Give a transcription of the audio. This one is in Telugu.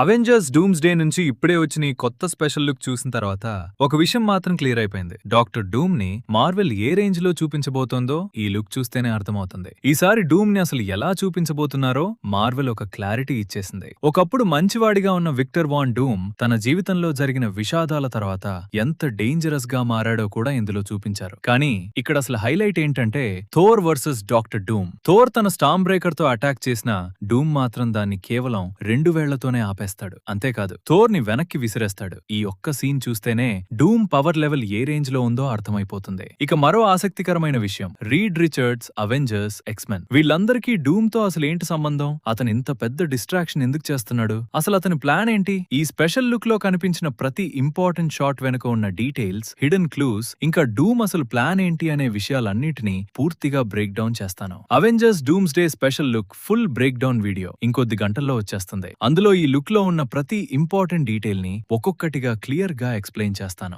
అవెంజర్స్ డూమ్స్డే నుంచి ఇప్పుడే వచ్చిన ఈ కొత్త స్పెషల్ లుక్ చూసిన తర్వాత ఒక విషయం మాత్రం క్లియర్ అయిపోయింది. డాక్టర్ డూమ్ ని మార్వెల్ ఏ రేంజ్ లో చూపించబోతోందో ఈ లుక్ చూస్తేనే అర్థమవుతుంది. ఈసారి డూమ్ ని అసలు ఎలా చూపించబోతున్నారో మార్వెల్ ఒక క్లారిటీ ఇచ్చేసింది. ఒకప్పుడు మంచివాడిగా ఉన్న విక్టర్ వాన్ డూమ్ తన జీవితంలో జరిగిన విషాదాల తర్వాత ఎంత డేంజరస్ గా మారాడో కూడా ఇందులో చూపించారు. కానీ ఇక్కడ అసలు హైలైట్ ఏంటంటే Thor versus doctor Doom. Thor తన స్టామ్ బ్రేకర్ తో అటాక్ చేసిన డూమ్ మాత్రం దాన్ని కేవలం 2 వేళ్లతోనే ఆపేస్తాడు. అంతేకాదు థోర్ ని వెనక్కి విసిరేస్తాడు. ఈ ఒక్క సీన్ చూస్తేనే డూమ్ పవర్ లెవెల్ ఏ రేంజ్ లో ఉందో అర్థమైపోతుంది. ఇక మరో ఆసక్తికరమైన విషయం, రీడ్ రిచర్డ్స్, అవెంజర్స్, ఎక్స్మెన్ వీళ్ళందరికీ డూమ్ తో అసలు ఏంటి సంబంధం? అతను ఇంత పెద్ద డిస్ట్రాక్షన్ ఎందుకు చేస్తున్నాడు? అసలు అతని ప్లాన్ ఏంటి? ఈ స్పెషల్ లుక్ లో కనిపించిన ప్రతి ఇంపార్టెంట్ షాట్ వెనుక ఉన్న డీటెయిల్స్, హిడెన్ క్లూస్, ఇంకా డూమ్ అసలు ప్లాన్ ఏంటి అనే విషయాలన్నిటినీ పూర్తిగా బ్రేక్ డౌన్ చేస్తాను. Avengers dooms day special look full break down video ఇంకొద్ది గంటల్లో వచ్చేస్తుంది. అందులో ఈ లుక్ లో ఉన్న ప్రతి ఇంపార్టెంట్ డీటెయిల్ ని ఒక్కొక్కటిగా క్లియర్ గా ఎక్స్ప్లెయిన్ చేస్తాను.